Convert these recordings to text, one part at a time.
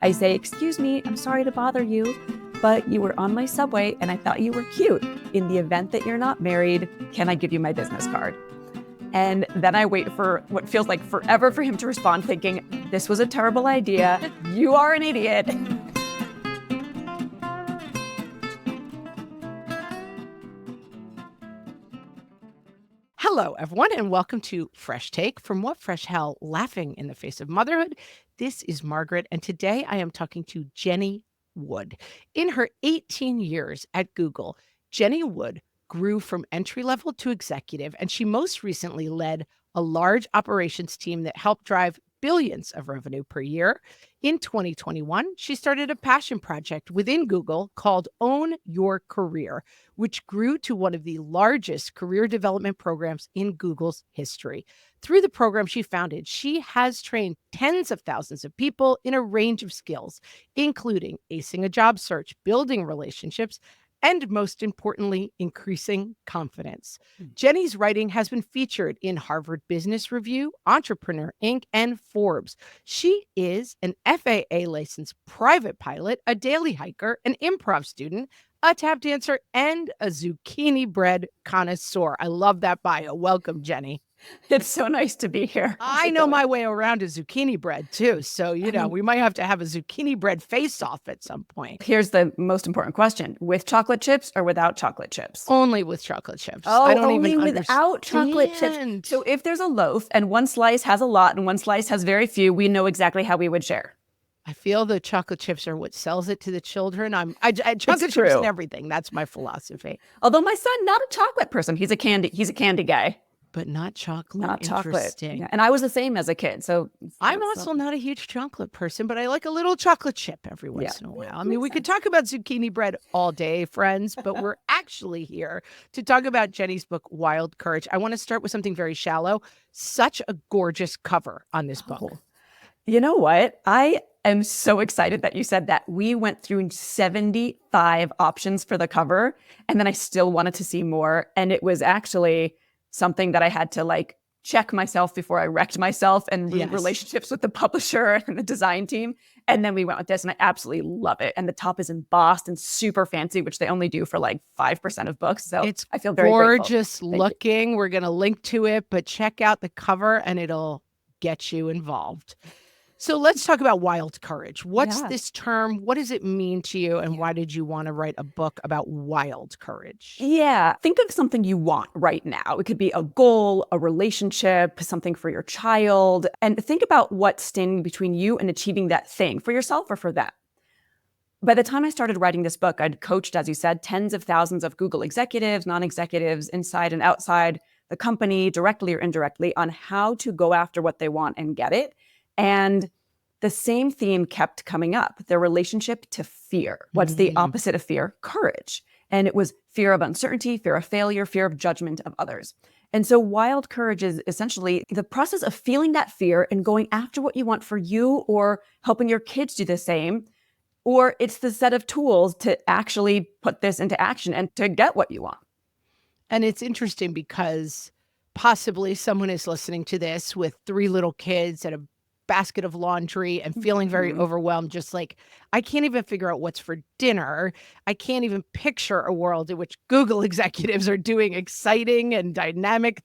I say, excuse me, I'm sorry to bother you, but you were on my subway and I thought you were cute. In the event that you're not married, can I give you my business card? And then I wait for what feels like forever for him to respond, thinking, this was a terrible idea. You are an idiot. Hello, everyone, and welcome to Fresh Take from What Fresh Hell, Laughing in the Face of Motherhood. This is Margaret, and today I am talking to Jenny Wood. In her 18 years at Google, Jenny Wood grew from entry level to executive, and she most recently led a large operations team that helped drive billions of revenue per year. In 2021, she started a passion project within Google called Own Your Career, which grew to one of the largest career development programs in Google's history. Through the program she founded, she has trained tens of thousands of people in a range of skills, including acing a job search, building relationships, and most importantly, increasing confidence. Jenny's writing has been featured in Harvard Business Review, Entrepreneur Inc., and Forbes. She is an FAA licensed private pilot, a daily hiker, an improv student, a tap dancer, and a zucchini bread connoisseur. I love that bio. Welcome, Jenny. It's so nice to be here. I know my way around a zucchini bread too. So, we might have to have a zucchini bread face-off at some point. Here's the most important question. With chocolate chips or without chocolate chips? Only with chocolate chips. Oh, I don't only even without chocolate chips. So if there's a loaf and one slice has a lot and one slice has very few, we know exactly how we would share. I feel the chocolate chips are what sells it to the children. Chocolate chips and everything. That's my philosophy. Although my son, not a chocolate person. He's a candy guy. But not chocolate. Not chocolate. Interesting. Yeah. And I was the same as a kid. So I'm also not a huge chocolate person, but I like a little chocolate chip every once in a while. I mean, we could talk about zucchini bread all day, friends, but we're actually here to talk about Jenny's book, Wild Courage. I want to start with something very shallow. Such a gorgeous cover on this book. You know what? I am so excited that you said that. We went through 75 options for the cover, and then I still wanted to see more. And it was actually something that I had to check myself before I wrecked myself and relationships with the publisher and the design team. And then we went with this and I absolutely love it. And the top is embossed and super fancy, which they only do for 5% of books. So I feel very gorgeous looking. We're going to link to it, but check out the cover and it'll get you involved. So let's talk about wild courage. What's this term? What does it mean to you? And why did you want to write a book about wild courage? Yeah. Think of something you want right now. It could be a goal, a relationship, something for your child. And think about what's standing between you and achieving that thing for yourself or for them. By the time I started writing this book, I'd coached, as you said, tens of thousands of Google executives, non-executives, inside and outside the company, directly or indirectly, on how to go after what they want and get it. And the same theme kept coming up, their relationship to fear. What's the opposite of fear? Courage. And it was fear of uncertainty, fear of failure, fear of judgment of others. And so wild courage is essentially the process of feeling that fear and going after what you want for you or helping your kids do the same. Or it's the set of tools to actually put this into action and to get what you want. And it's interesting because possibly someone is listening to this with 3 little kids and a basket of laundry and feeling very overwhelmed, just like, I can't even figure out what's for dinner. I can't even picture a world in which Google executives are doing exciting and dynamic,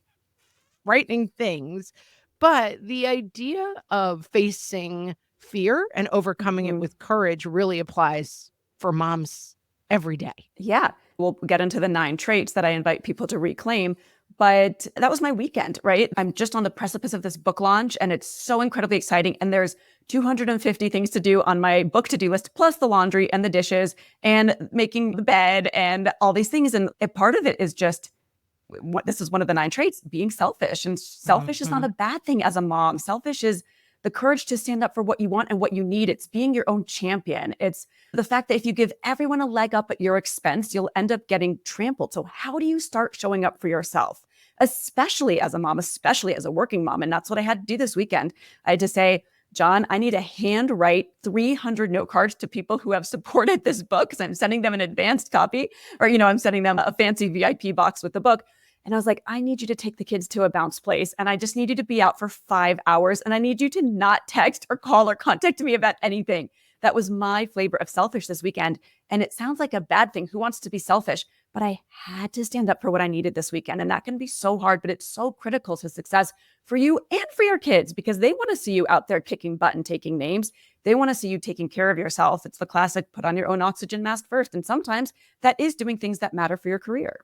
frightening things. But the idea of facing fear and overcoming it with courage really applies for moms every day. Yeah. We'll get into the 9 traits that I invite people to reclaim. But that was my weekend, right? I'm just on the precipice of this book launch and it's so incredibly exciting. And there's 250 things to do on my book to-do list, plus the laundry and the dishes and making the bed and all these things. And a part of it is just, this is one of the 9 traits, being selfish. And selfish is not a bad thing as a mom. Selfish is the courage to stand up for what you want and what you need. It's being your own champion. It's the fact that if you give everyone a leg up at your expense, you'll end up getting trampled. So how do you start showing up for yourself? Especially as a mom, especially as a working mom. And that's what I had to do this weekend. I had to say, John, I need to handwrite 300 note cards to people who have supported this book because I'm sending them an advanced copy or, I'm sending them a fancy VIP box with the book. And I was like, I need you to take the kids to a bounce place. And I just need you to be out for 5 hours. And I need you to not text or call or contact me about anything. That was my flavor of selfish this weekend. And it sounds like a bad thing. Who wants to be selfish? But I had to stand up for what I needed this weekend. And that can be so hard, but it's so critical to success for you and for your kids, because they want to see you out there kicking butt and taking names. They want to see you taking care of yourself. It's the classic put on your own oxygen mask first. And sometimes that is doing things that matter for your career.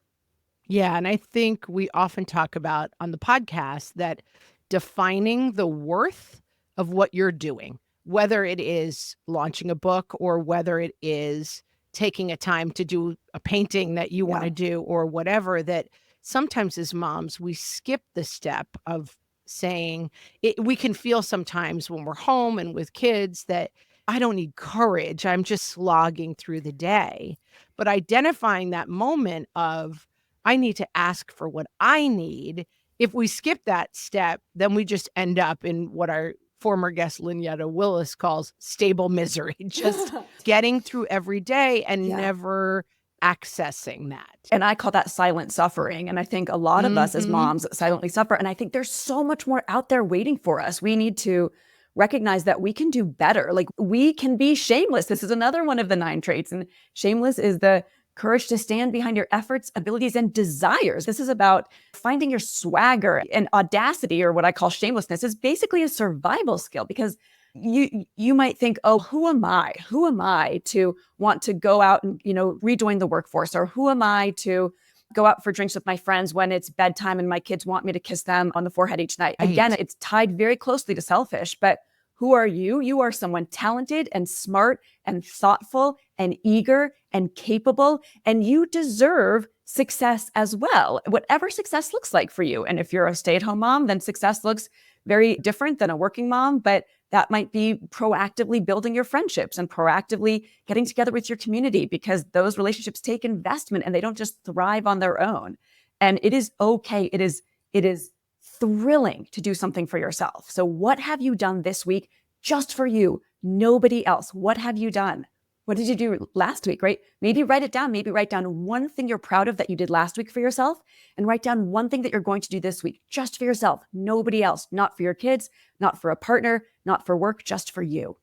Yeah, and I think we often talk about on the podcast that defining the worth of what you're doing, whether it is launching a book or whether it is taking a time to do a painting that you want to do or whatever, that sometimes as moms, we skip the step of saying we can feel sometimes when we're home and with kids that I don't need courage. I'm just slogging through the day. But identifying that moment of, I need to ask for what I need. If we skip that step, then we just end up in what our former guest Lynetta Willis calls stable misery, just getting through every day and never accessing that. And I call that silent suffering. And I think a lot of us as moms silently suffer. And I think there's so much more out there waiting for us. We need to recognize that we can do better. Like, we can be shameless. This is another one of the 9 traits. And shameless is the courage to stand behind your efforts, abilities, and desires. This is about finding your swagger, and audacity, or what I call shamelessness, is basically a survival skill, because you might think, oh, who am I? Who am I to want to go out and, rejoin the workforce? Or who am I to go out for drinks with my friends when it's bedtime and my kids want me to kiss them on the forehead each night? Right. Again, it's tied very closely to selfish, but who are you? You are someone talented and smart and thoughtful and eager and capable, and you deserve success as well, whatever success looks like for you. And if you're a stay-at-home mom, then success looks very different than a working mom, but that might be proactively building your friendships and proactively getting together with your community, because those relationships take investment and they don't just thrive on their own. And it is okay. It is thrilling to do something for yourself. So what have you done this week just for you? Nobody else. What have you done? What did you do last week, right? Maybe write it down. Maybe write down one thing you're proud of that you did last week for yourself, and write down one thing that you're going to do this week just for yourself. Nobody else, not for your kids, not for a partner, not for work, just for you.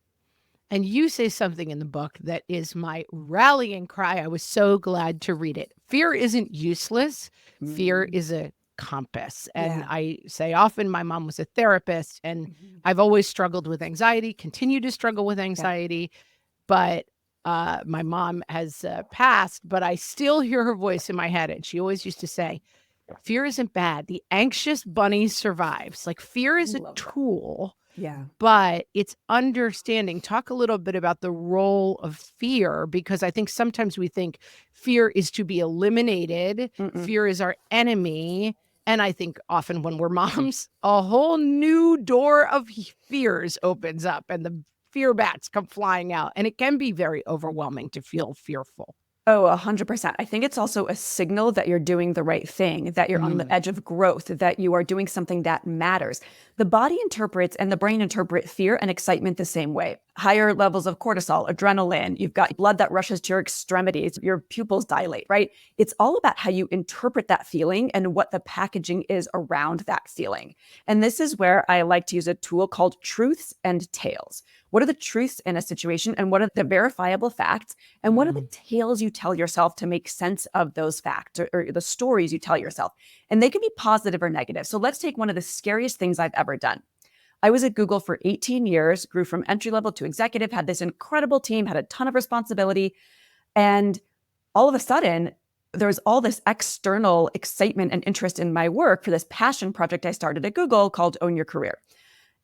And you say something in the book that is my rallying cry. I was so glad to read it. Fear isn't useless. Fear is a compass. And I say often, my mom was a therapist, and I've always struggled with anxiety, continue to struggle with anxiety. But my mom has passed, but I still hear her voice in my head. And she always used to say, fear isn't bad. The anxious bunny survives. Like, fear is a tool. But it's understanding. Talk a little bit about the role of fear, because I think sometimes we think fear is to be eliminated. Fear is our enemy. And I think often when we're moms, a whole new door of fears opens up and the fear bats come flying out. And it can be very overwhelming to feel fearful. Oh, 100%. I think it's also a signal that you're doing the right thing, that you're on the edge of growth, that you are doing something that matters. The body interprets and the brain interpret fear and excitement the same way. Higher levels of cortisol, adrenaline, you've got blood that rushes to your extremities, your pupils dilate, right? It's all about how you interpret that feeling and what the packaging is around that feeling. And this is where I like to use a tool called truths and tales. What are the truths in a situation, and what are the verifiable facts, and what are the tales you tell yourself to make sense of those facts, or the stories you tell yourself? And they can be positive or negative. So let's take one of the scariest things I've ever done. I was at Google for 18 years, grew from entry level to executive, had this incredible team, had a ton of responsibility. And all of a sudden, there was all this external excitement and interest in my work for this passion project I started at Google called Own Your Career.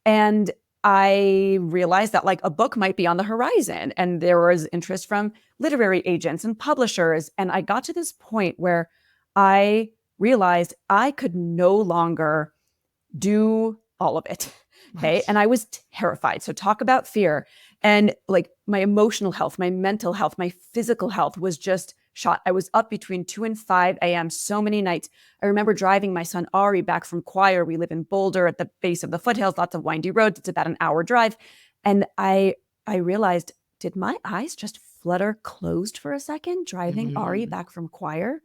And I realized that, like, a book might be on the horizon, and there was interest from literary agents and publishers. And I got to this point where I realized I could no longer do all of it. Okay. Right. And I was terrified. So talk about fear. And like, my emotional health, my mental health, my physical health was just shot. I was up between 2 and 5 a.m. so many nights. I remember driving my son Ari back from choir. We live in Boulder at the base of the foothills, lots of windy roads. It's about an hour drive. And I realized, did my eyes just flutter closed for a second driving Ari back from choir?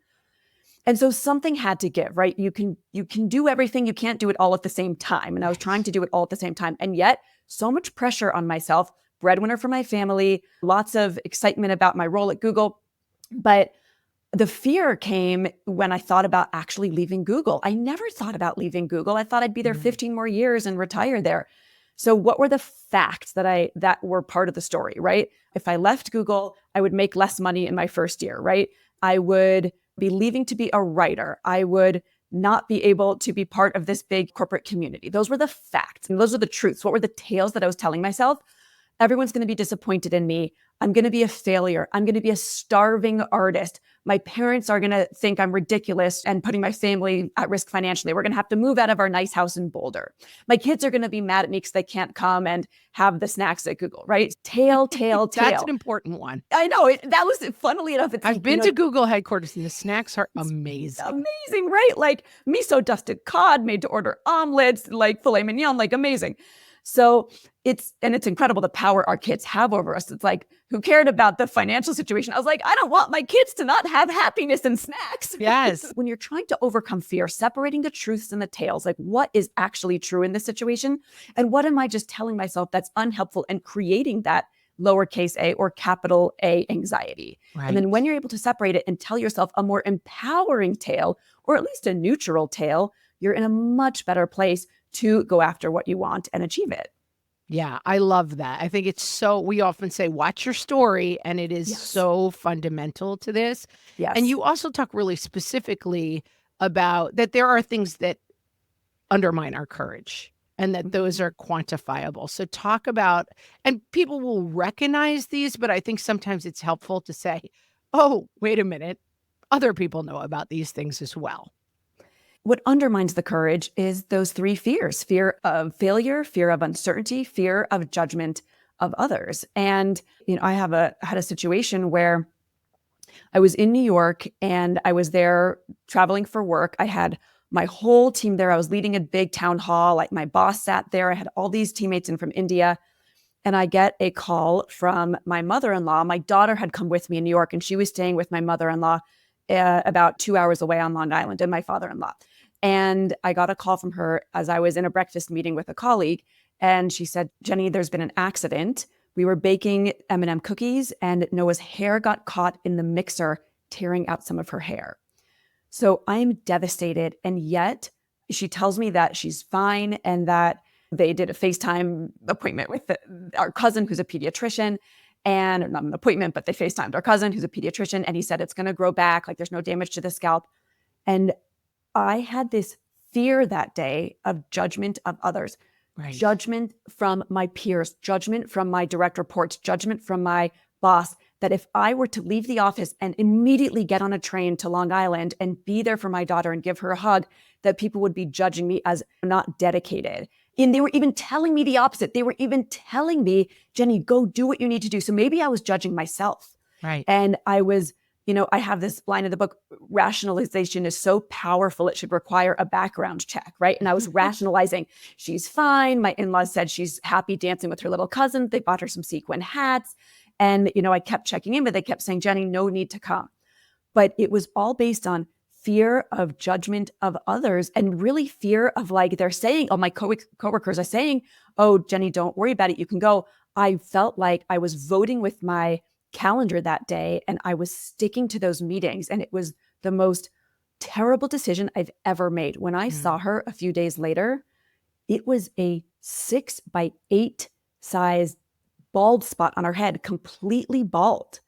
And so something had to give, right? You can do everything. You can't do it all at the same time. And I was trying to do it all at the same time. And yet so much pressure on myself, breadwinner for my family, lots of excitement about my role at Google. But the fear came when I thought about actually leaving Google. I never thought about leaving Google. I thought I'd be there 15 more years and retire there. So what were the facts that were part of the story, right? If I left Google, I would make less money in my first year, right? I would be leaving to be a writer. I would not be able to be part of this big corporate community. Those were the facts. And those are the truths. What were the tales that I was telling myself? Everyone's going to be disappointed in me. I'm going to be a failure. I'm going to be a starving artist. My parents are going to think I'm ridiculous and putting my family at risk financially. We're going to have to move out of our nice house in Boulder. My kids are going to be mad at me because they can't come and have the snacks at Google, right? Tale. That's an important one. I know. That was, funnily enough, it's I've been to Google headquarters and the snacks are amazing. Amazing, right? Like miso dusted cod made to order omelets, like filet mignon, like amazing. So it's incredible the power our kids have over us. It's like, who cared about the financial situation? I was like, I don't want my kids to not have happiness and snacks. Yes. When you're trying to overcome fear, separating the truths and the tales, like what is actually true in this situation? And what am I just telling myself that's unhelpful and creating that lowercase a or capital A anxiety? Right. And then when you're able to separate it and tell yourself a more empowering tale, or at least a neutral tale, you're in a much better place to go after what you want and achieve it. Yeah, I love that. I think it's so, we often say, watch your story, and it is so fundamental to this. Yes. And you also talk really specifically about that there are things that undermine our courage and that those are quantifiable. So talk about, and people will recognize these, but I think sometimes it's helpful to say, oh, wait a minute, other people know about these things as well. What undermines the courage is those three fears: fear of failure, fear of uncertainty, fear of judgment of others. And, I had a situation where I was in New York and I was there traveling for work. I had my whole team there. I was leading a big town hall. Like my boss sat there. I had all these teammates in from India. And I get a call from my mother-in-law. My daughter had come with me in New York and she was staying with my mother-in-law about 2 hours away on Long Island, and my father-in-law. And I got a call from her as I was in a breakfast meeting with a colleague. And she said, Jenny, there's been an accident. We were baking M&M cookies and Noah's hair got caught in the mixer, tearing out some of her hair. So I'm devastated. And yet she tells me that she's fine and that they did a FaceTime appointment with our cousin who's a pediatrician. And not an appointment, but they FaceTimed our cousin who's a pediatrician. And he said, it's going to grow back. Like there's no damage to the scalp. And I had this fear that day of judgment of others, judgment from my peers, judgment from my direct reports, judgment from my boss, that if I were to leave the office and immediately get on a train to Long Island and be there for my daughter and give her a hug, that people would be judging me as not dedicated. And they were even telling me the opposite. They were even telling me, Jenny, go do what you need to do. So maybe I was judging myself. Right. And I was, I have this line in the book, rationalization is so powerful, it should require a background check, right? And I was rationalizing, she's fine. My in-laws said she's happy dancing with her little cousin. They bought her some sequin hats. And, I kept checking in, but they kept saying, Jenny, no need to come. But it was all based on fear of judgment of others and really fear of like, they're saying, my coworkers are saying, oh, Jenny, don't worry about it. You can go. I felt like I was voting with my calendar that day and I was sticking to those meetings. And it was the most terrible decision I've ever made. When I saw her a few days later, it was a 6x8 size bald spot on her head, completely bald.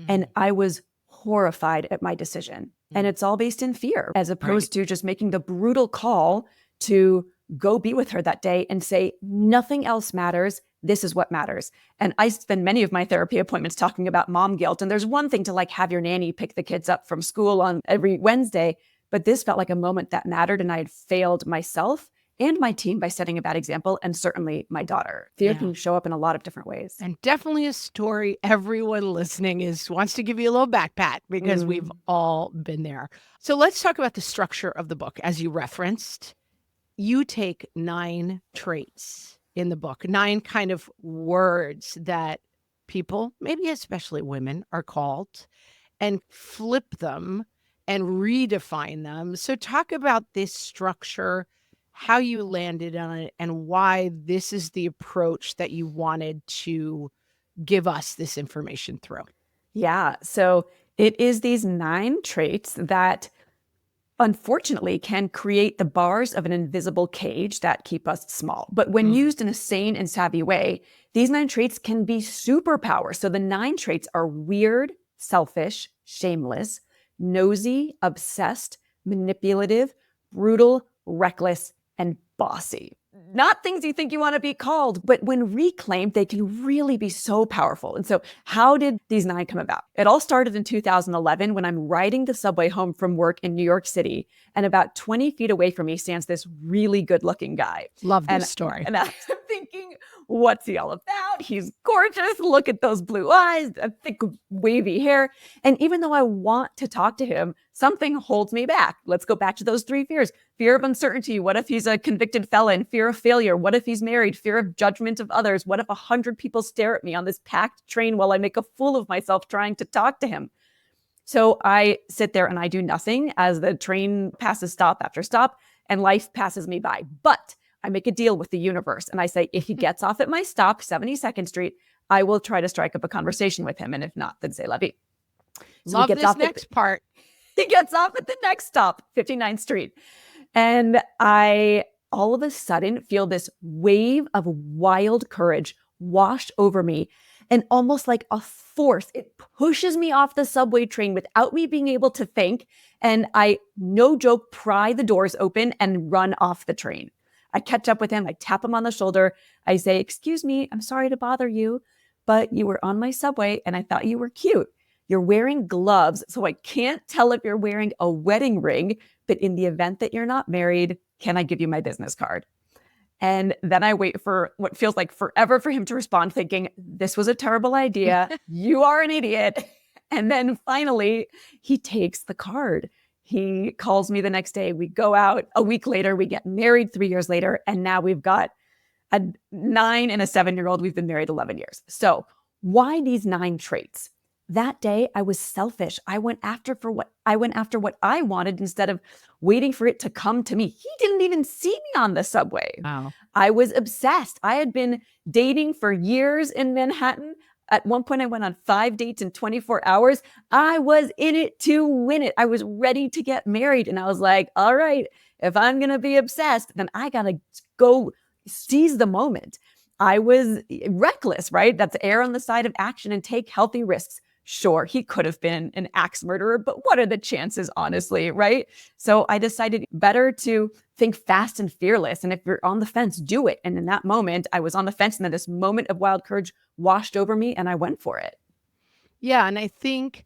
And I was horrified at my decision. And it's all based in fear, as opposed to just making the brutal call to go be with her that day and say, nothing else matters. This is what matters. And I spend many of my therapy appointments talking about mom guilt. And there's one thing to like have your nanny pick the kids up from school on every Wednesday, but this felt like a moment that mattered. And I had failed myself and my team by setting a bad example, and certainly my daughter. Fear can show up in a lot of different ways. And definitely a story everyone listening wants to give you a little back pat because we've all been there. So let's talk about the structure of the book. As you referenced, you take 9 traits in the book, 9 kind of words that people, maybe especially women, are called, and flip them and redefine them. So talk about this structure, how you landed on it, and why this is the approach that you wanted to give us this information through? Yeah. So it is these 9 traits that unfortunately can create the bars of an invisible cage that keep us small. But when used in a sane and savvy way, these 9 traits can be superpowers. So the 9 traits are weird, selfish, shameless, nosy, obsessed, manipulative, brutal, reckless, and bossy. Not things you think you want to be called, but when reclaimed, they can really be so powerful. And so, how did these 9 come about? It all started in 2011 when I'm riding the subway home from work in New York City, and about 20 feet away from me stands this really good-looking guy. Love this And, story. and I'm thinking, what's he all about? He's gorgeous. Look at those blue eyes, a thick, wavy hair. And even though I want to talk to him, something holds me back. Let's go back to those 3 fears. Fear of uncertainty. What if he's a convicted felon? Fear of failure. What if he's married? Fear of judgment of others. What if 100 people stare at me on this packed train while I make a fool of myself trying to talk to him? So I sit there and I do nothing as the train passes stop after stop and life passes me by. But I make a deal with the universe and I say, if he gets off at my stop, 72nd Street, I will try to strike up a conversation with him. And if not, then say la vie. So Love this next part. He gets off at the next stop, 59th Street. And I all of a sudden feel this wave of wild courage wash over me. And almost like a force, it pushes me off the subway train without me being able to think. And I, no joke, pry the doors open and run off the train. I catch up with him. I tap him on the shoulder. I say, excuse me, I'm sorry to bother you, but you were on my subway and I thought you were cute. You're wearing gloves, so I can't tell if you're wearing a wedding ring, but in the event that you're not married, can I give you my business card? And then I wait for what feels like forever for him to respond, thinking, this was a terrible idea. You are an idiot. And then finally, he takes the card. He calls me the next day. We go out a week later. We get married 3 years later. And now we've got a 9 and a 7-year-old. We've been married 11 years. So why these 9 traits? That day, I was selfish. I went after what I wanted instead of waiting for it to come to me. He didn't even see me on the subway. Wow. I was obsessed. I had been dating for years in Manhattan. At one point, I went on 5 dates in 24 hours. I was in it to win it. I was ready to get married. And I was like, all right, if I'm going to be obsessed, then I got to go seize the moment. I was reckless, right? That's err on the side of action and take healthy risks. Sure, he could have been an axe murderer, but what are the chances, honestly, right? So I decided better to think fast and fearless. And if you're on the fence, do it. And in that moment, I was on the fence, and then this moment of wild courage washed over me, and I went for it. Yeah, and I think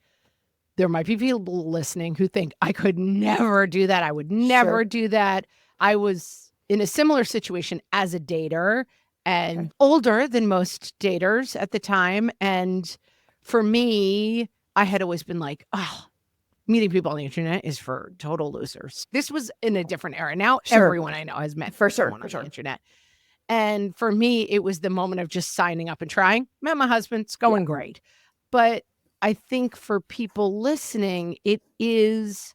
there might be people listening who think, I could never do that. I would never do that. I was in a similar situation as a dater and older than most daters at the time. And for me, I had always been like, oh, meeting people on the internet is for total losers. This was in a different era. Now everyone I know has met someone on the internet. And for me, it was the moment of just signing up and trying. Met my husband, it's going great. But I think for people listening, it is,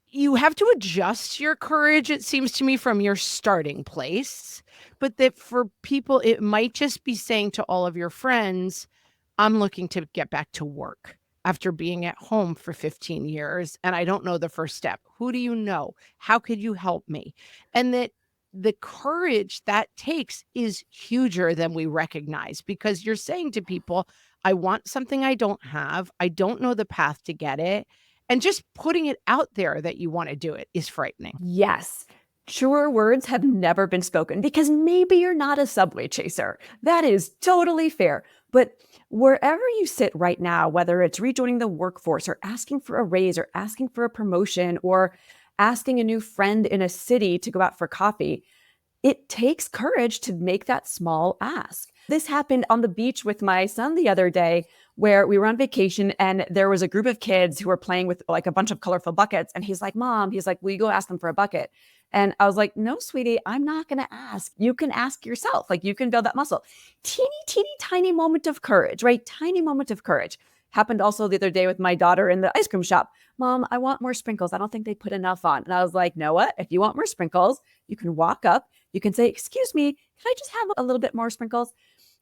you have to adjust your courage, it seems to me, from your starting place. But that for people, it might just be saying to all of your friends, I'm looking to get back to work after being at home for 15 years, and I don't know the first step. Who do you know? How could you help me? And that the courage that takes is huger than we recognize, because you're saying to people, I want something I don't have. I don't know the path to get it. And just putting it out there that you want to do it is frightening. Yes. Truer words have never been spoken, because maybe you're not a subway chaser. That is totally fair. But wherever you sit right now, whether it's rejoining the workforce or asking for a raise or asking for a promotion or asking a new friend in a city to go out for coffee, it takes courage to make that small ask. This happened on the beach with my son the other day, where we were on vacation and there was a group of kids who were playing with like a bunch of colorful buckets. And he's like, Mom, will you go ask them for a bucket? And I was like, no, sweetie, I'm not going to ask. You can ask yourself. Like, you can build that muscle. Teeny, teeny, tiny moment of courage, right? Tiny moment of courage. Happened also the other day with my daughter in the ice cream shop. Mom, I want more sprinkles. I don't think they put enough on. And I was like, know what? If you want more sprinkles, you can walk up. You can say, excuse me, can I just have a little bit more sprinkles?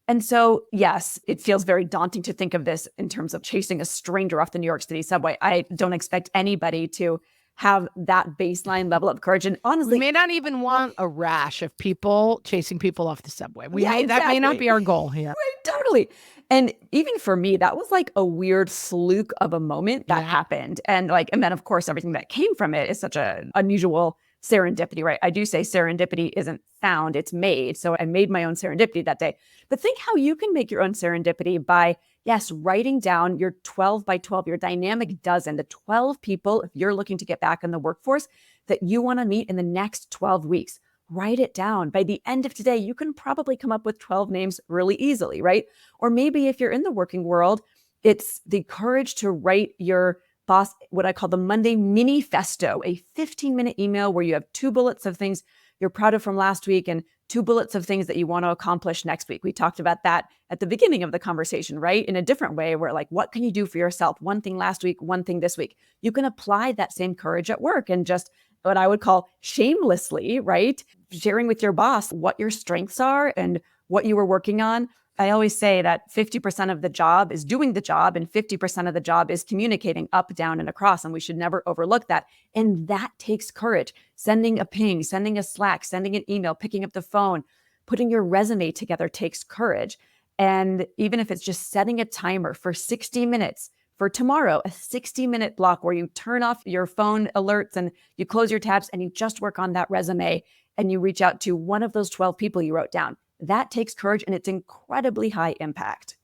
And so, yes, it feels very daunting to think of this in terms of chasing a stranger off the New York City subway. I don't expect anybody to have that baseline level of courage. And We honestly, may not even want a rash of people chasing people off the subway. That may not exactly. be our goal here. Right, totally. And even for me, that was like a weird fluke of a moment that happened. And then of course, everything that came from it is such an unusual serendipity, right? I do say serendipity isn't found, it's made. So I made my own serendipity that day. But think how you can make your own serendipity by, yes, writing down your 12 by 12, your dynamic dozen, the 12 people, if you're looking to get back in the workforce, that you want to meet in the next 12 weeks. Write it down. By the end of today, you can probably come up with 12 names really easily, right? Or maybe if you're in the working world, it's the courage to write your boss what I call the Monday mini festo, a 15-minute email where you have 2 bullets of things you're proud of from last week and 2 bullets of things that you want to accomplish next week. We talked about that at the beginning of the conversation, right? In a different way, where like, what can you do for yourself? One thing last week, one thing this week. You can apply that same courage at work and just what I would call shamelessly, right? Sharing with your boss what your strengths are and what you were working on. I always say that 50% of the job is doing the job and 50% of the job is communicating up, down, and across. And we should never overlook that. And that takes courage. Sending a ping, sending a Slack, sending an email, picking up the phone, putting your resume together takes courage. And even if it's just setting a timer for 60 minutes, for tomorrow, a 60-minute block where you turn off your phone alerts and you close your tabs and you just work on that resume and you reach out to one of those 12 people you wrote down. That takes courage and it's incredibly high impact.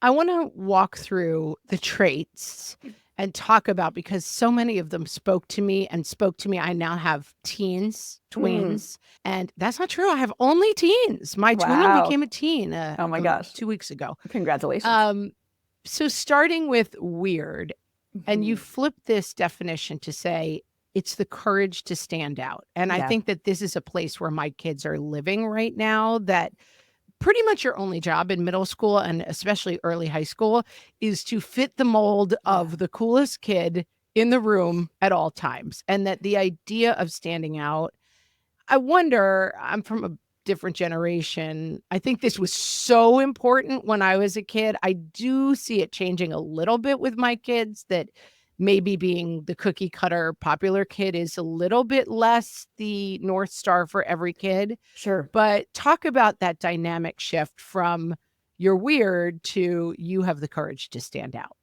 I want to walk through the traits and talk about, because so many of them spoke to me. I now have teens, twins, and that's not true. I have only teens. My twin one became a teen oh my gosh, 2 weeks ago. Congratulations. So starting with weird, and you flip this definition to say it's the courage to stand out. And I think that this is a place where my kids are living right now, that pretty much your only job in middle school and especially early high school is to fit the mold of the coolest kid in the room at all times. And that the idea of standing out, I wonder, I'm from a different generation. I think this was so important when I was a kid. I do see it changing a little bit with my kids, that maybe being the cookie cutter popular kid is a little bit less the North Star for every kid. Sure. But talk about that dynamic shift from you're weird to you have the courage to stand out.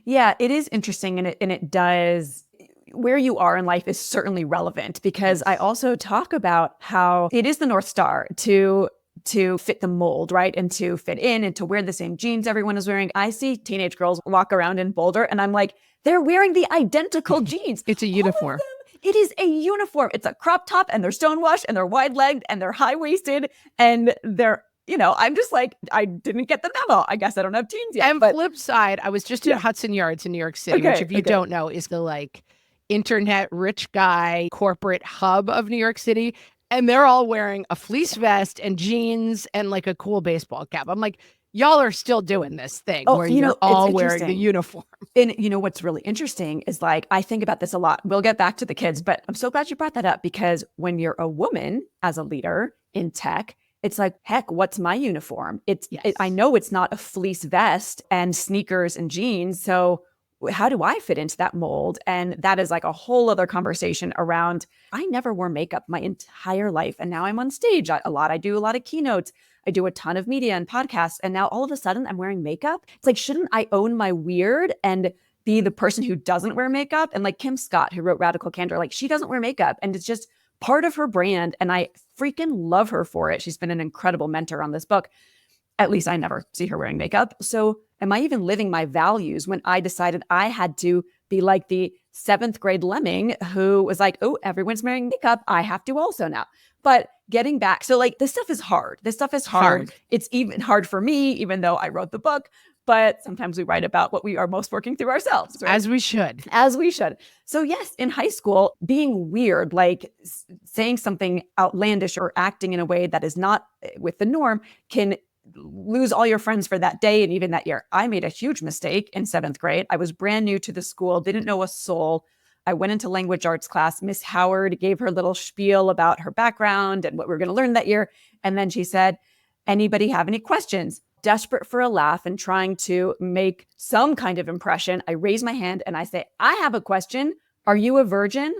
Yeah, it is interesting. And it does, where you are in life is certainly relevant, because I also talk about how it is the North Star to fit the mold, right? And to fit in and to wear the same jeans everyone is wearing. I see teenage girls walk around in Boulder and I'm like, they're wearing the identical jeans. It's a uniform. It is a uniform. It's a crop top and they're stonewashed and they're wide legged and they're high waisted and they're, I'm just like, I didn't get the memo. I guess I don't have teens yet. And flip side, I was just at Hudson Yards in New York City, which if you don't know is the like internet rich guy corporate hub of New York City. And they're all wearing a fleece vest and jeans and like a cool baseball cap. I'm like, y'all are still doing this thing where you're all wearing the uniform. And what's really interesting is like, I think about this a lot. We'll get back to the kids, but I'm so glad you brought that up, because when you're a woman as a leader in tech, it's like, heck, what's my uniform? I know it's not a fleece vest and sneakers and jeans. So how do I fit into that mold? And that is like a whole other conversation around, I never wore makeup my entire life. And now I'm on stage a lot. I do a lot of keynotes. I do a ton of media and podcasts. And now all of a sudden I'm wearing makeup. It's like, shouldn't I own my weird and be the person who doesn't wear makeup? And like Kim Scott, who wrote Radical Candor, like she doesn't wear makeup and it's just part of her brand. And I freaking love her for it. She's been an incredible mentor on this book. At least I never see her wearing makeup. So am I even living my values when I decided I had to be like the 7th grade lemming who was like, oh, everyone's wearing makeup. I have to also now. But getting back, so like this stuff is hard. It's even hard for me, even though I wrote the book. But sometimes we write about what we are most working through ourselves. Right? As we should. So yes, in high school, being weird, like saying something outlandish or acting in a way that is not with the norm, can lose all your friends for that day and even that year. I made a huge mistake in 7th grade. I was brand new to the school, didn't know a soul. I went into language arts class. Miss Howard gave her little spiel about her background and what we were going to learn that year. And then she said, Anybody have any questions? Desperate for a laugh and trying to make some kind of impression, I raise my hand and I say, I have a question. Are you a virgin?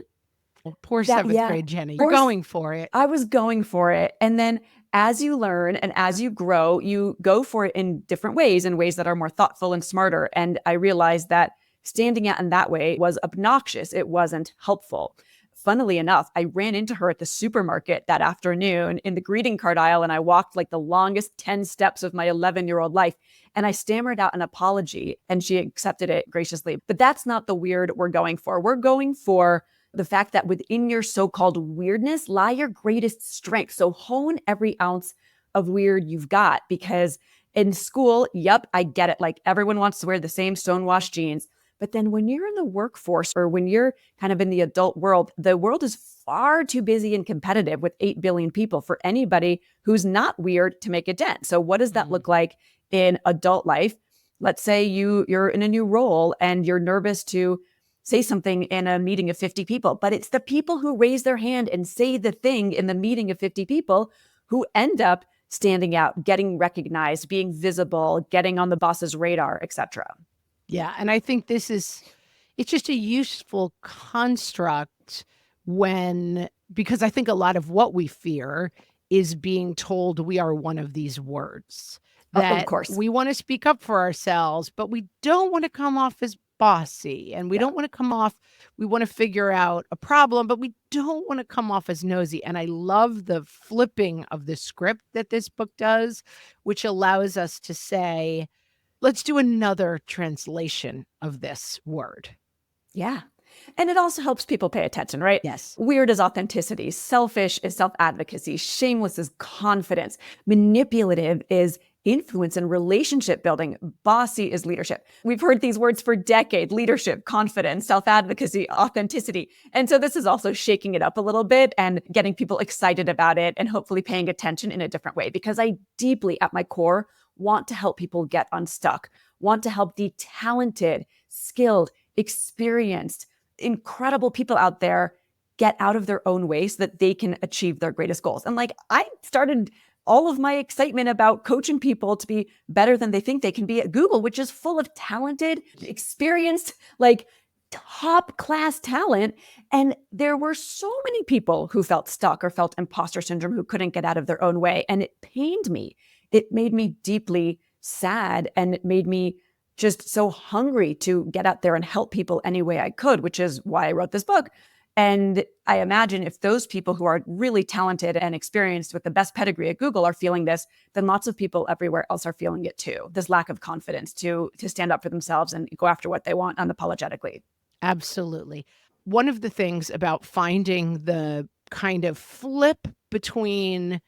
Poor seventh grade Jenny. You're going for it. I was going for it. And then as you learn and as you grow, you go for it in different ways, in ways that are more thoughtful and smarter. And I realized that standing out in that way was obnoxious. It wasn't helpful. Funnily enough, I ran into her at the supermarket that afternoon in the greeting card aisle, and I walked like the longest 10 steps of my 11-year-old life. And I stammered out an apology, and she accepted it graciously. But that's not the weird we're going for. We're going for the fact that within your so-called weirdness lie your greatest strengths. So hone every ounce of weird you've got, because in school, yep, I get it. Like everyone wants to wear the same stonewashed jeans. But then when you're in the workforce or when you're kind of in the adult world, the world is far too busy and competitive with 8 billion people for anybody who's not weird to make a dent. So what does that look like in adult life? Let's say you're in a new role and you're nervous to say something in a meeting of 50 people, but it's the people who raise their hand and say the thing in the meeting of 50 people who end up standing out, getting recognized, being visible, getting on the boss's radar, etc. Yeah. And I think it's just a useful construct because I think a lot of what we fear is being told we are one of these words, that of course we want to speak up for ourselves, but we don't want to come off as bossy, and we don't want to come off, we want to figure out a problem, but we don't want to come off as nosy. And I love the flipping of the script that this book does, which allows us to say, let's do another translation of this word. Yeah. And it also helps people pay attention, right? Yes. Weird is authenticity. Selfish is self-advocacy. Shameless is confidence. Manipulative is influence and relationship building. Bossy is leadership. We've heard these words for decades: leadership, confidence, self-advocacy, authenticity. And so this is also shaking it up a little bit and getting people excited about it and hopefully paying attention in a different way, because I deeply at my core want to help people get unstuck, want to help the talented, skilled, experienced, incredible people out there get out of their own way so that they can achieve their greatest goals. And like, I started all of my excitement about coaching people to be better than they think they can be at Google, which is full of talented, experienced, like top class talent. And there were so many people who felt stuck or felt imposter syndrome, who couldn't get out of their own way. And it pained me. It made me deeply sad, and it made me just so hungry to get out there and help people any way I could, which is why I wrote this book. And I imagine if those people who are really talented and experienced with the best pedigree at Google are feeling this, then lots of people everywhere else are feeling it too. This lack of confidence to stand up for themselves and go after what they want unapologetically. Absolutely. One of the things about finding the kind of flip between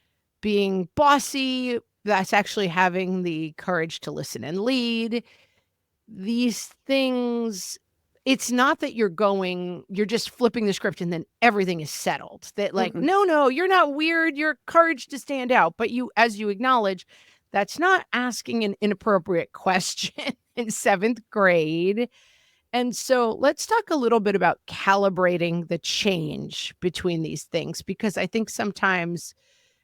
being bossy, that's actually having the courage to listen and lead, these things, it's not that you're just flipping the script and then everything is settled. That like, no, you're not weird. You're courage to stand out. But as you acknowledge, that's not asking an inappropriate question in 7th grade. And so let's talk a little bit about calibrating the change between these things, because I think sometimes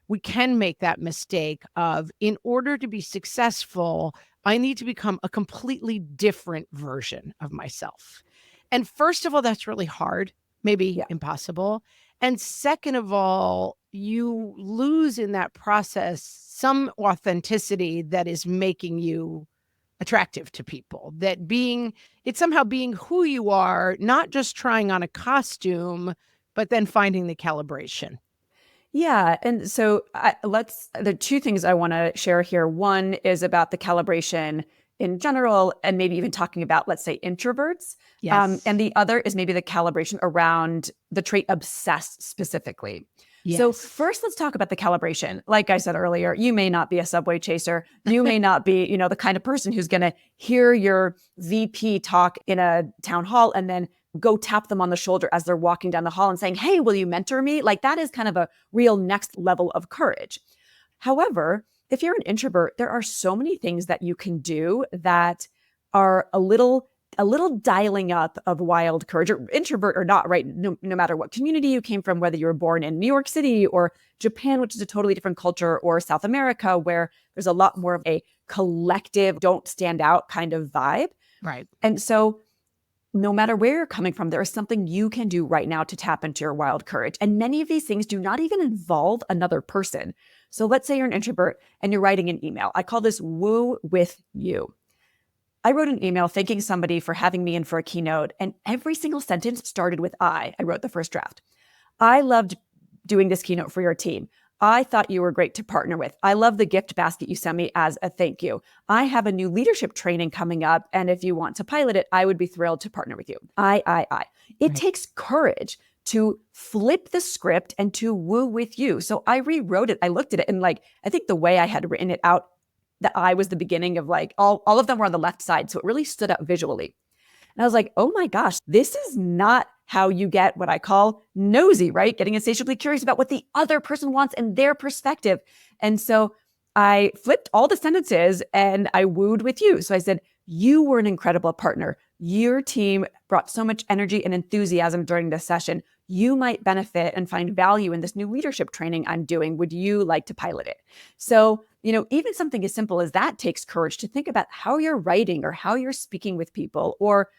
we can make that mistake of, in order to be successful, I need to become a completely different version of myself. And first of all, that's really hard, maybe impossible. And second of all, you lose in that process some authenticity that is making you attractive to people, it's somehow being who you are, not just trying on a costume, but then finding the calibration. Yeah. And so there are two things I want to share here. One is about the calibration in general, and maybe even talking about, let's say, introverts. Yes. And the other is maybe the calibration around the trait obsessed specifically. Yes. So first, let's talk about the calibration. Like I said earlier, you may not be a subway chaser. You may not be, the kind of person who's going to hear your VP talk in a town hall and then go tap them on the shoulder as they're walking down the hall and saying, hey, will you mentor me? Like, that is kind of a real next level of courage. However, if you're an introvert, there are so many things that you can do that are a little a little dialing up of wild courage, or introvert or not, right? No matter what community you came from, whether you were born in New York City or Japan, which is a totally different culture, or South America, where there's a lot more of a collective, don't stand out kind of vibe. Right. And so no matter where you're coming from, there is something you can do right now to tap into your wild courage. And many of these things do not even involve another person. So let's say you're an introvert and you're writing an email. I call this woo with you. I wrote an email thanking somebody for having me in for a keynote, and every single sentence started with I. I wrote the first draft. I loved doing this keynote for your team. I thought you were great to partner with. I love the gift basket you sent me as a thank you. I have a new leadership training coming up, and if you want to pilot it, I would be thrilled to partner with you. I. It takes courage to flip the script and to woo with you. So I rewrote it. I looked at it, and I think the way I had written it out, the I was the beginning of all of them were on the left side. So it really stood out visually. And I was like, oh my gosh, this is not how you get what I call nosy, right? Getting insatiably curious about what the other person wants and their perspective. And so I flipped all the sentences and I wooed with you. So I said, you were an incredible partner. Your team brought so much energy and enthusiasm during this session. You might benefit and find value in this new leadership training I'm doing. Would you like to pilot it? So, even something as simple as that takes courage to think about how you're writing or how you're speaking with people, or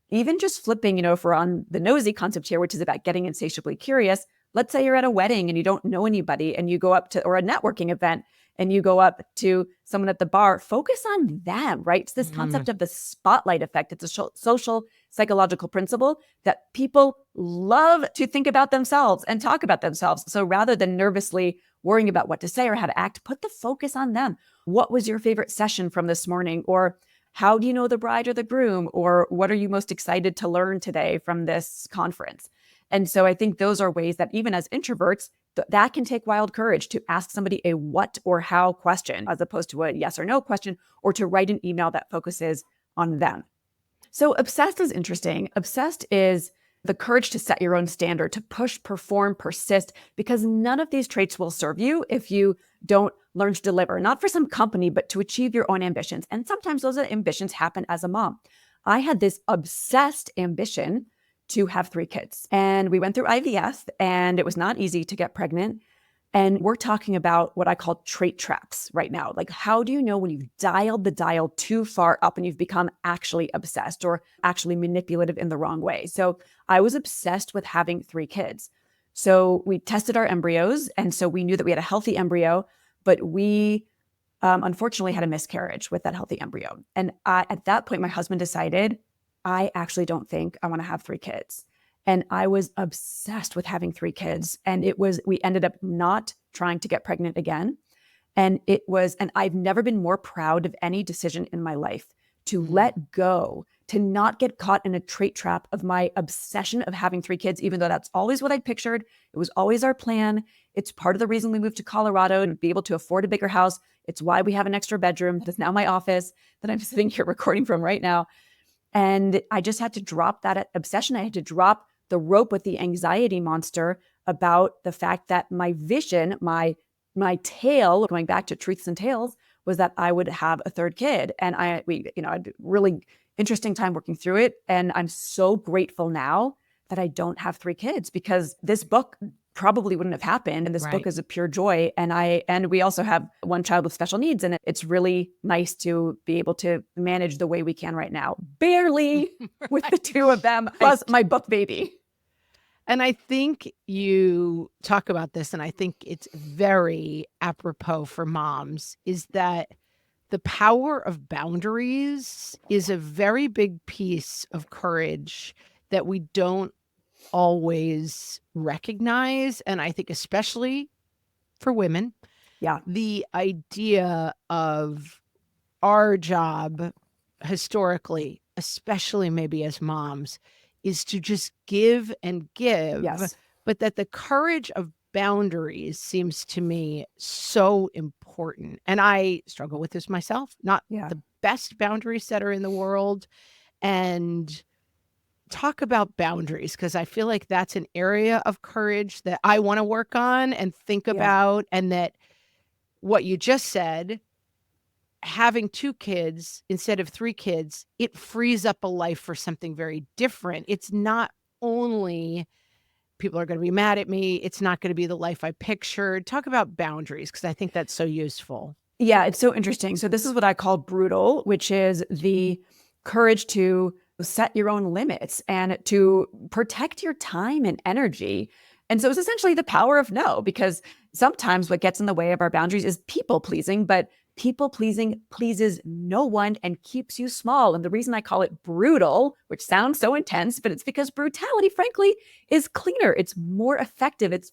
even just flipping, if we're on the nosy concept here, which is about getting insatiably curious. Let's say you're at a wedding and you don't know anybody and you go up to, or a networking event, and you go up to someone at the bar, focus on them, right? It's this concept of the spotlight effect. It's a social psychological principle that people love to think about themselves and talk about themselves. So rather than nervously worrying about what to say or how to act, put the focus on them. What was your favorite session from this morning? Or how do you know the bride or the groom? Or what are you most excited to learn today from this conference? And so I think those are ways that even as introverts, that can take wild courage to ask somebody a what or how question, as opposed to a yes or no question, or to write an email that focuses on them. So obsessed is interesting. Obsessed is the courage to set your own standard, to push, perform, persist, because none of these traits will serve you if you don't learn to deliver, not for some company, but to achieve your own ambitions. And sometimes those ambitions happen as a mom. I had this obsessed ambition to have 3 kids, and we went through IVF, and it was not easy to get pregnant. And we're talking about what I call trait traps right now. Like, how do you know when you've dialed the dial too far up and you've become actually obsessed or actually manipulative in the wrong way? So I was obsessed with having 3 kids. So we tested our embryos. And so we knew that we had a healthy embryo, but we unfortunately had a miscarriage with that healthy embryo. And at that point, my husband decided, I actually don't think I want to have 3 kids. And I was obsessed with having 3 kids. And we ended up not trying to get pregnant again. And I've never been more proud of any decision in my life to let go, to not get caught in a trait trap of my obsession of having 3 kids, even though that's always what I pictured. It was always our plan. It's part of the reason we moved to Colorado and be able to afford a bigger house. It's why we have an extra bedroom that's now my office that I'm sitting here recording from right now. And I just had to drop that obsession. I had to drop the rope with the anxiety monster about the fact that my vision, my tale, going back to truths and tales, was that I would have a 3rd kid. And I had a really interesting time working through it. And I'm so grateful now that I don't have 3 kids, because this book probably wouldn't have happened. And this book is a pure joy. And we also have 1 child with special needs. And it's really nice to be able to manage the way we can right now, barely with the 2 of them, plus my book baby. And I think you talk about this, and I think it's very apropos for moms, is that the power of boundaries is a very big piece of courage that we don't always recognize. And I think especially for women, the idea of our job historically, especially maybe as moms, is to just give and give, but that the courage of boundaries seems to me so important. And I struggle with this myself, not the best boundary setter in the world. And talk about boundaries, because I feel like that's an area of courage that I want to work on and think about, and that what you just said, having 2 kids instead of 3 kids, it frees up a life for something very different. It's not only people are going to be mad at me, it's not going to be the life I pictured. Talk about boundaries, because I think that's so useful. Yeah, it's so interesting. So this is what I call brutal, which is the courage to set your own limits and to protect your time and energy. And so it's essentially the power of no, because sometimes what gets in the way of our boundaries is people pleasing, but people pleasing pleases no one and keeps you small. And the reason I call it brutal, which sounds so intense, but it's because brutality, frankly, is cleaner. It's more effective. It's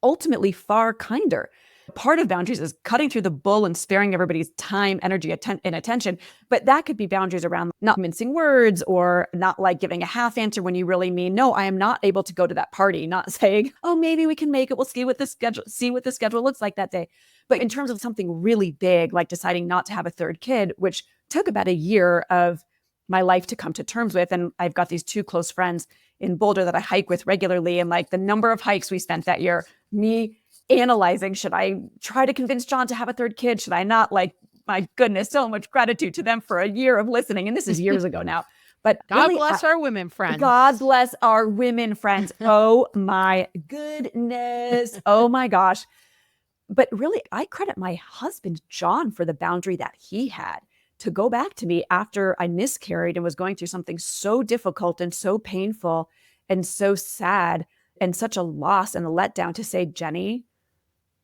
ultimately far kinder. Part of boundaries is cutting through the bull and sparing everybody's time, energy, and attention. But that could be boundaries around not mincing words or not like giving a half answer when you really mean, no, I am not able to go to that party, not saying, oh, maybe we can make it. We'll see what the schedule looks like that day. But in terms of something really big, like deciding not to have a third kid, which took about a year of my life to come to terms with. And I've got these 2 close friends in Boulder that I hike with regularly. And like the number of hikes we spent that year, me analyzing, should I try to convince John to have a third kid? Should I not? Like, my goodness, so much gratitude to them for a year of listening. And this is years ago now. But God really, bless our women friends. God bless our women friends. Oh my goodness. Oh my gosh. But really, I credit my husband, John, for the boundary that he had to go back to me after I miscarried and was going through something so difficult and so painful and so sad and such a loss and a letdown, to say, Jenny,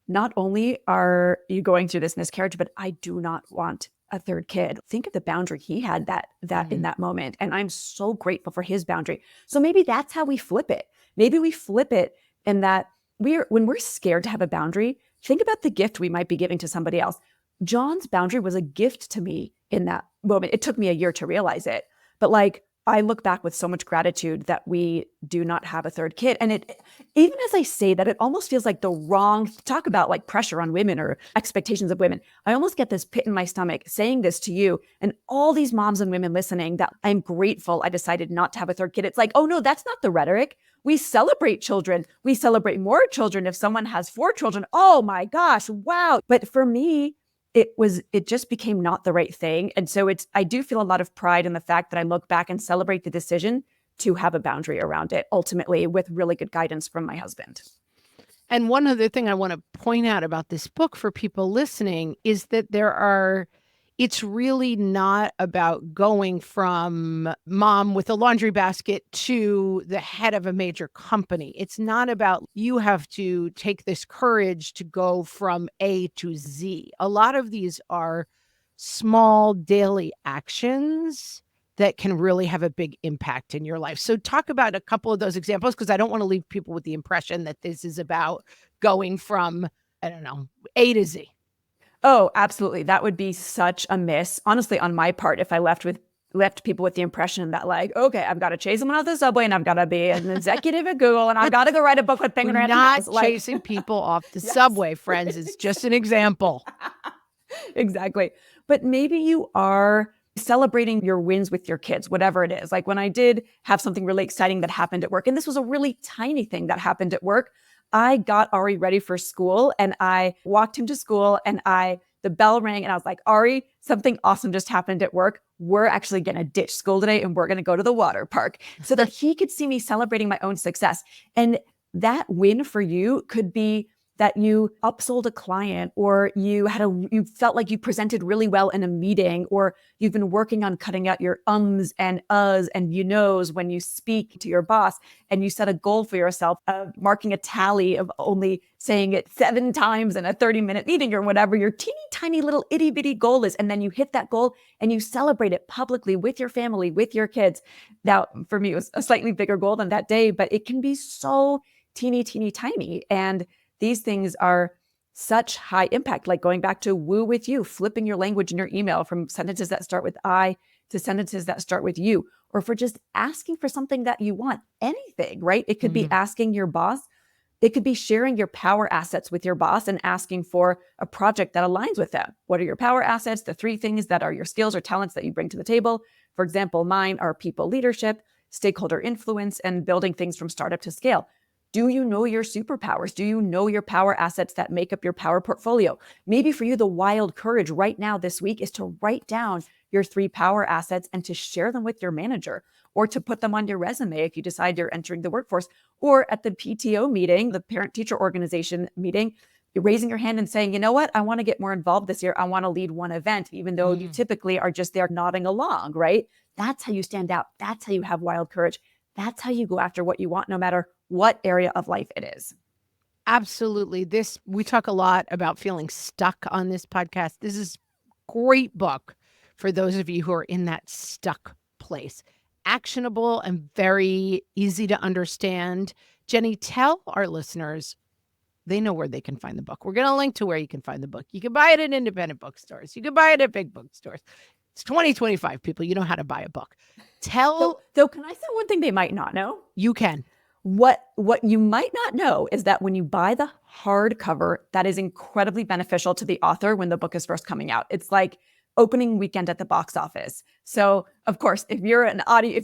not only are you going through this miscarriage, but I do not want a third kid. Think of the boundary he had that in that moment. And I'm so grateful for his boundary. So maybe that's how we flip it. Maybe we flip it in that when we're scared to have a boundary, think about the gift we might be giving to somebody else. John's boundary was a gift to me in that moment. It took me a year to realize it. But like, I look back with so much gratitude that we do not have a third kid. And it, even as I say that, it almost feels like the wrong, talk about like pressure on women or expectations of women. I almost get this pit in my stomach saying this to you and all these moms and women listening, that I'm grateful I decided not to have a third kid. It's like, oh no, that's not the rhetoric. We celebrate children. We celebrate more children. If someone has 4 children, oh my gosh, wow. But for me, it just became not the right thing. And so I do feel a lot of pride in the fact that I look back and celebrate the decision to have a boundary around it, ultimately with really good guidance from my husband. And one other thing I want to point out about this book for people listening is that it's really not about going from mom with a laundry basket to the head of a major company. It's not about you have to take this courage to go from A to Z. A lot of these are small daily actions that can really have a big impact in your life. So talk about a couple of those examples, because I don't want to leave people with the impression that this is about going from, I don't know, A to Z. Oh, absolutely. That would be such a miss, honestly, on my part, if I left people with the impression that like, okay, I've got to chase someone off the subway and I've got to be an executive at Google and I've got to go write a book with Penguin We're Random not House. Like, chasing people off the Yes. subway, friends. It's just an example. Exactly. But maybe you are celebrating your wins with your kids, whatever it is. Like when I did have something really exciting that happened at work, and this was a really tiny thing that happened at work, I got Ari ready for school and I walked him to school and the bell rang and I was like, Ari, something awesome just happened at work. We're actually going to ditch school today and we're going to go to the water park, so that he could see me celebrating my own success. And that win for you could be that you upsold a client, or you felt like you presented really well in a meeting, or you've been working on cutting out your ums and uhs and you knows when you speak to your boss, and you set a goal for yourself of marking a tally of only saying it 7 times in a 30-minute meeting or whatever your teeny tiny little itty bitty goal is. And then you hit that goal and you celebrate it publicly with your family, with your kids. Now, for me, it was a slightly bigger goal than that day, but it can be so teeny tiny. And these things are such high impact, like going back to woo with you, flipping your language in your email from sentences that start with I to sentences that start with you, or for just asking for something that you want, anything, right? It could be asking your boss. It could be sharing your power assets with your boss and asking for a project that aligns with them. What are your power assets? The 3 things that are your skills or talents that you bring to the table. For example, mine are people leadership, stakeholder influence, and building things from startup to scale. Do you know your superpowers? Do you know your power assets that make up your power portfolio? Maybe for you, the wild courage right now this week is to write down your 3 power assets and to share them with your manager, or to put them on your resume if you decide you're entering the workforce, or at the PTO meeting, the parent teacher organization meeting, you're raising your hand and saying, you know what, I want to get more involved this year. I want to lead one event, even though you typically are just there nodding along, right? That's how you stand out. That's how you have wild courage. That's how you go after what you want, no matter what area of life it is. Absolutely. We talk a lot about feeling stuck on this podcast. This is a great book for those of you who are in that stuck place. Actionable and very easy to understand. Jenny, tell our listeners they know where they can find the book. We're going to link to where you can find the book. You can buy it at independent bookstores. You can buy it at big bookstores. It's 2025, people. You know how to buy a book. Though, can I say one thing they might not know? You can. What you might not know is that when you buy the hardcover, that is incredibly beneficial to the author when the book is first coming out. It's like opening weekend at the box office. So, of course, if you're an audio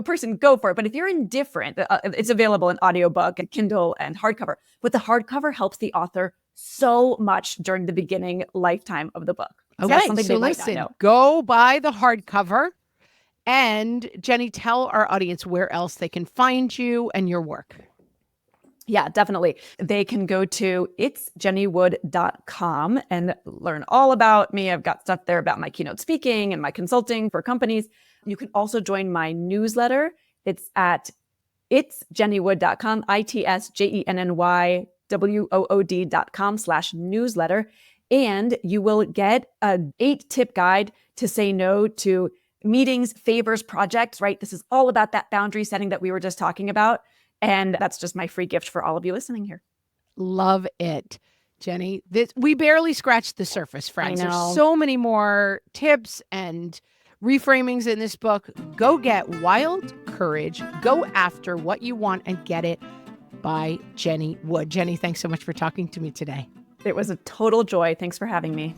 person, go for it. But if you're indifferent, it's available in audiobook and Kindle and hardcover. But the hardcover helps the author so much during the beginning lifetime of the book. So Okay, that's something so they might listen, not know. go buy the hardcover. And Jenny, tell our audience where else they can find you and your work. Yeah, definitely. They can go to itsjennywood.com and learn all about me. I've got stuff there about my keynote speaking and my consulting for companies. You can also join my newsletter. It's at itsjennywood.com, itsjennywood.com/newsletter. And you will get an 8-tip guide to say no to meetings, favors, projects, right? This is all about that boundary setting that we were just talking about. And that's just my free gift for all of you listening here. Love it, Jenny. We barely scratched the surface, friends. I know. There's so many more tips and reframings in this book. Go get wild courage. Go after what you want and get it by Jenny Wood. Jenny, thanks so much for talking to me today. It was a total joy. Thanks for having me.